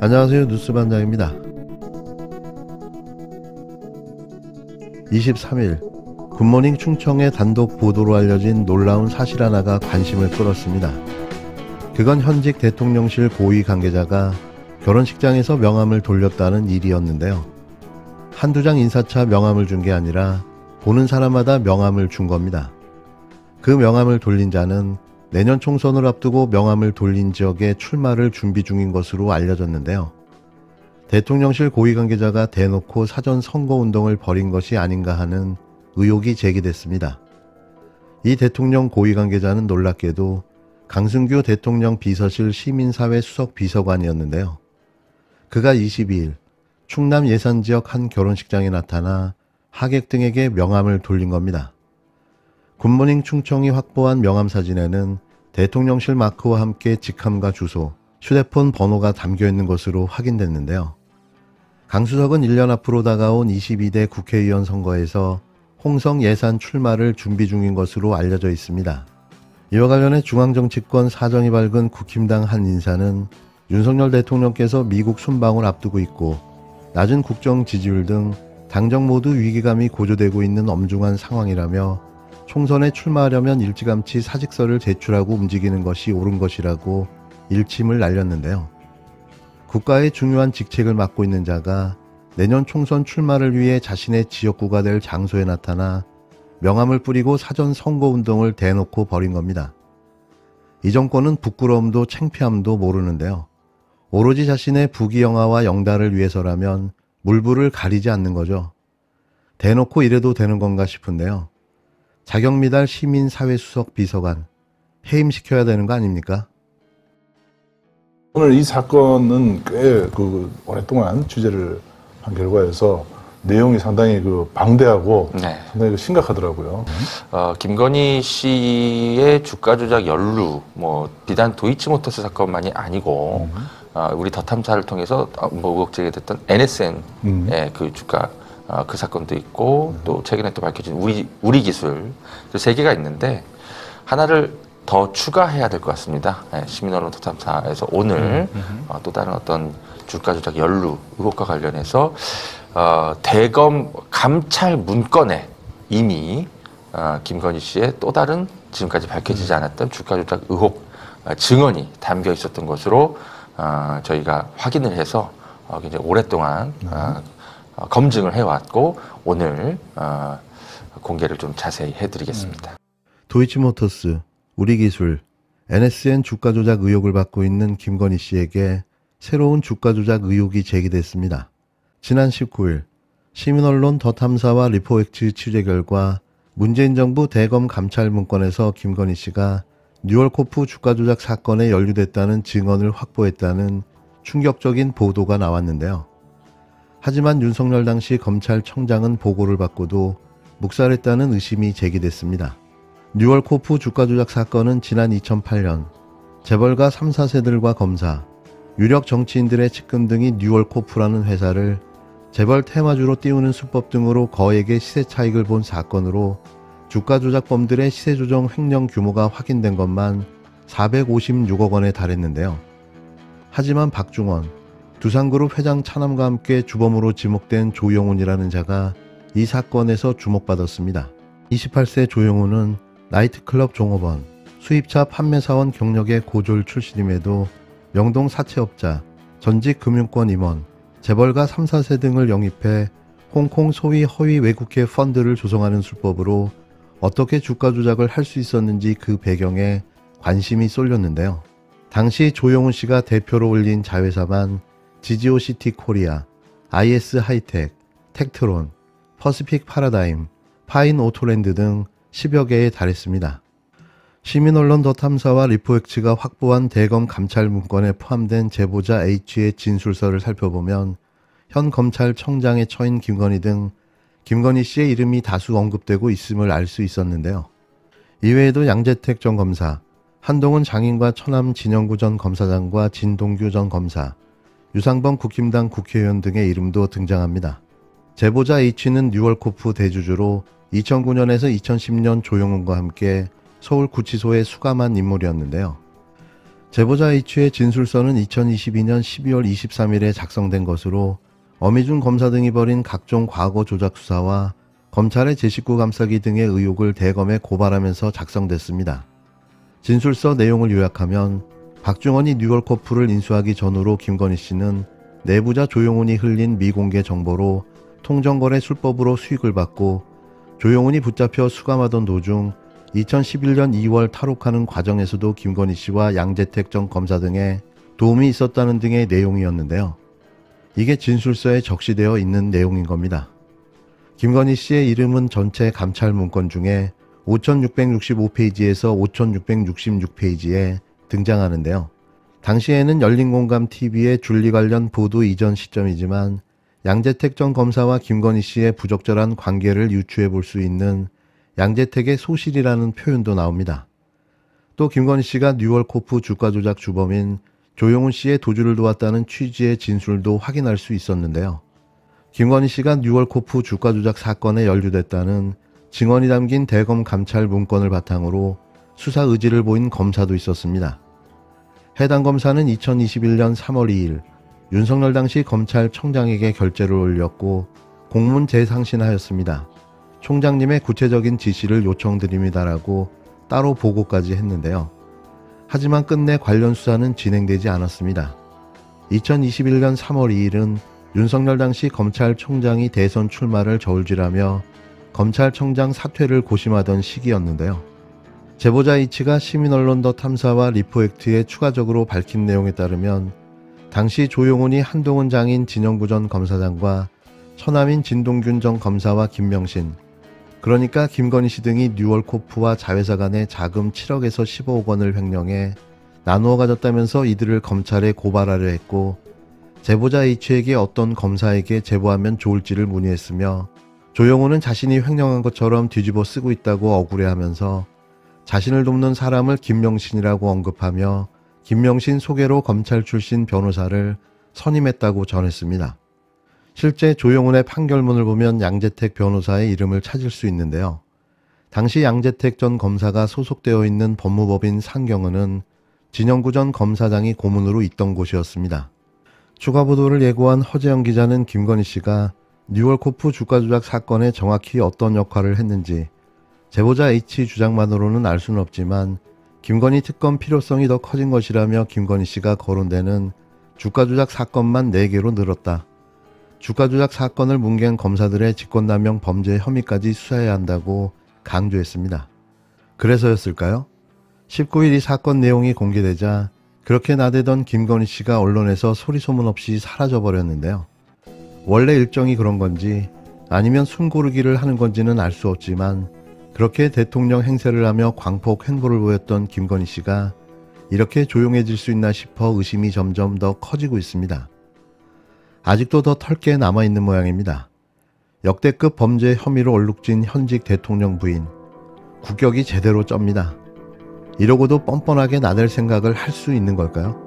안녕하세요, 뉴스반장입니다. 23일 굿모닝 충청의 단독 보도로 알려진 놀라운 사실 하나가 관심을 끌었습니다. 그건 현직 대통령실 고위 관계자가 결혼식장에서 명함을 돌렸다는 일이었는데요. 한두 장 인사차 명함을 준 게 아니라 보는 사람마다 명함을 준 겁니다. 그 명함을 돌린 자는 내년 총선을 앞두고 명함을 돌린 지역에 출마를 준비 중인 것으로 알려졌는데요. 대통령실 고위 관계자가 대놓고 사전 선거운동을 벌인 것이 아닌가 하는 의혹이 제기됐습니다. 이 대통령 고위 관계자는 놀랍게도 강승규 대통령 비서실 시민사회 수석 비서관이었는데요. 그가 22일 충남 예산지역 한 결혼식장에 나타나 하객 등에게 명함을 돌린 겁니다. 굿모닝 충청이 확보한 명함 사진에는 대통령실 마크와 함께 직함과 주소, 휴대폰 번호가 담겨있는 것으로 확인됐는데요. 강수석은 1년 앞으로 다가온 22대 국회의원 선거에서 홍성 예산 출마를 준비 중인 것으로 알려져 있습니다. 이와 관련해 중앙정치권 사정이 밝은 국힘당 한 인사는 윤석열 대통령께서 미국 순방을 앞두고 있고 낮은 국정 지지율 등 당정 모두 위기감이 고조되고 있는 엄중한 상황이라며 총선에 출마하려면 일찌감치 사직서를 제출하고 움직이는 것이 옳은 것이라고 일침을 날렸는데요. 국가의 중요한 직책을 맡고 있는 자가 내년 총선 출마를 위해 자신의 지역구가 될 장소에 나타나 명함을 뿌리고 사전 선거운동을 대놓고 벌인 겁니다. 이 정권은 부끄러움도 창피함도 모르는데요. 오로지 자신의 부귀영화와 영달을 위해서라면 물불을 가리지 않는 거죠. 대놓고 이래도 되는 건가 싶은데요. 자격미달 시민사회수석 비서관 해임시켜야 되는 거 아닙니까? 오늘 이 사건은 꽤 오랫동안 취재를 한 결과에서 내용이 상당히 방대하고 상당히 심각하더라고요. 김건희 씨의 주가 조작 연루, 비단 도이치모터스 사건만이 아니고 우리 더 탐사를 통해서 의혹 제기됐던 NSN의 그 주가 그 사건도 있고 또 최근에 또 밝혀진 우리 기술 세 개가 있는데 하나를 더 추가해야 될 것 같습니다. 시민언론 더 탐사에서 오늘 또 다른 어떤 주가 조작 연루 의혹과 관련해서 대검 감찰 문건에 이미 김건희 씨의 또 다른 지금까지 밝혀지지 않았던 주가 조작 의혹 증언이 담겨 있었던 것으로 저희가 확인을 해서 굉장히 오랫동안 검증을 해왔고 오늘 공개를 좀 자세히 해드리겠습니다. 도이치모터스, 우리기술, NSN 주가 조작 의혹을 받고 있는 김건희 씨에게 새로운 주가 조작 의혹이 제기됐습니다. 지난 19일 시민언론 더 탐사와 리포엑츠 취재 결과 문재인 정부 대검 감찰 문건에서 김건희 씨가 뉴월코프 주가 조작 사건에 연루됐다는 증언을 확보했다는 충격적인 보도가 나왔는데요. 하지만 윤석열 당시 검찰청장은 보고를 받고도 묵살했다는 의심이 제기됐습니다. 뉴월코프 주가 조작 사건은 지난 2008년 재벌가 3, 4세들과 검사, 유력 정치인들의 측근 등이 뉴월코프라는 회사를 재벌 테마주로 띄우는 수법 등으로 거액의 시세 차익을 본 사건으로 주가 조작범들의 시세 조정 횡령 규모가 확인된 것만 456억 원에 달했는데요. 하지만 박중원, 두산그룹 회장 차남과 함께 주범으로 지목된 조영훈이라는 자가 이 사건에서 주목받았습니다. 28세 조영훈은 나이트클럽 종업원, 수입차 판매사원 경력의 고졸 출신임에도 명동 사채업자, 전직 금융권 임원, 재벌가 3, 4세 등을 영입해 홍콩 소위 허위 외국계 펀드를 조성하는 수법으로 어떻게 주가 조작을 할 수 있었는지 그 배경에 관심이 쏠렸는데요. 당시 조영훈 씨가 대표로 올린 자회사만 지지오시티 코리아, IS 하이텍, 텍트론, 퍼시픽 파라다임, 파인 오토랜드 등 10여 개에 달했습니다. 시민언론 더 탐사와 리포엑츠가 확보한 대검 감찰 문건에 포함된 제보자 H의 진술서를 살펴보면 현 검찰청장에 처인 김건희 등 김건희 씨의 이름이 다수 언급되고 있음을 알 수 있었는데요. 이외에도 양재택 전 검사, 한동훈 장인과 처남 진영구 전 검사장과 진동규 전 검사, 유상범 국힘당 국회의원 등의 이름도 등장합니다. 제보자 H는 뉴월코프 대주주로 2009년에서 2010년 조영훈과 함께 서울구치소에 수감한 인물이었는데요. 제보자 H의 진술서는 2022년 12월 23일에 작성된 것으로 어미준 검사 등이 벌인 각종 과거 조작 수사와 검찰의 제19 감싸기 등의 의혹을 대검에 고발하면서 작성됐습니다. 진술서 내용을 요약하면 박중원이 뉴월코프를 인수하기 전후로 김건희 씨는 내부자 조용훈이 흘린 미공개 정보로 통정거래 술법으로 수익을 받고 조용훈이 붙잡혀 수감하던 도중 2011년 2월 탈옥하는 과정에서도 김건희 씨와 양재택 전 검사 등의 도움이 있었다는 등의 내용이었는데요. 이게 진술서에 적시되어 있는 내용인 겁니다. 김건희 씨의 이름은 전체 감찰 문건 중에 5665페이지에서 5666페이지에 등장하는데요. 당시에는 열린공감TV의 줄리 관련 보도 이전 시점이지만 양재택 전 검사와 김건희 씨의 부적절한 관계를 유추해 볼 수 있는 양재택의 소실이라는 표현도 나옵니다. 또 김건희 씨가 뉴월코프 주가 조작 주범인 조용훈 씨의 도주를 도왔다는 취지의 진술도 확인할 수 있었는데요. 김건희 씨가 뉴월코프 주가 조작 사건에 연루됐다는 증언이 담긴 대검 감찰 문건을 바탕으로 수사 의지를 보인 검사도 있었습니다. 해당 검사는 2021년 3월 2일 윤석열 당시 검찰청장에게 결재를 올렸고 공문 재상신하였습니다. 총장님의 구체적인 지시를 요청드립니다라고 따로 보고까지 했는데요. 하지만 끝내 관련 수사는 진행되지 않았습니다. 2021년 3월 2일은 윤석열 당시 검찰총장이 대선 출마를 저울질하며 검찰청장 사퇴를 고심하던 시기였는데요. 제보자 H가 시민언론 더 탐사와 리포액트에 추가적으로 밝힌 내용에 따르면 당시 조용훈이 한동훈 장인 진영구 전 검사장과 처남인 진동균 전 검사와 김명신, 그러니까 김건희 씨 등이 뉴월코프와 자회사 간에 자금 7억에서 15억 원을 횡령해 나누어 가졌다면서 이들을 검찰에 고발하려 했고 제보자 H에게 어떤 검사에게 제보하면 좋을지를 문의했으며 조용훈은 자신이 횡령한 것처럼 뒤집어 쓰고 있다고 억울해하면서 자신을 돕는 사람을 김명신이라고 언급하며 김명신 소개로 검찰 출신 변호사를 선임했다고 전했습니다. 실제 조용훈의 판결문을 보면 양재택 변호사의 이름을 찾을 수 있는데요. 당시 양재택 전 검사가 소속되어 있는 법무법인 상경은은 진영구 전 검사장이 고문으로 있던 곳이었습니다. 추가 보도를 예고한 허재영 기자는 김건희 씨가 뉴월코프 주가 조작 사건에 정확히 어떤 역할을 했는지 제보자 H 주장만으로는 알 수는 없지만 김건희 특검 필요성이 더 커진 것이라며 김건희 씨가 거론되는 주가 조작 사건만 4개로 늘었다. 주가 조작 사건을 뭉갠 검사들의 직권남용 범죄 혐의까지 수사해야 한다고 강조했습니다. 그래서였을까요? 19일 이 사건 내용이 공개되자 그렇게 나대던 김건희 씨가 언론에서 소리소문 없이 사라져버렸는데요. 원래 일정이 그런 건지 아니면 숨고르기를 하는 건지는 알 수 없지만 그렇게 대통령 행세를 하며 광폭 행보를 보였던 김건희 씨가 이렇게 조용해질 수 있나 싶어 의심이 점점 더 커지고 있습니다. 아직도 더 털 게 남아있는 모양입니다. 역대급 범죄 혐의로 얼룩진 현직 대통령 부인, 국격이 제대로 쩝니다. 이러고도 뻔뻔하게 나댈 생각을 할 수 있는 걸까요?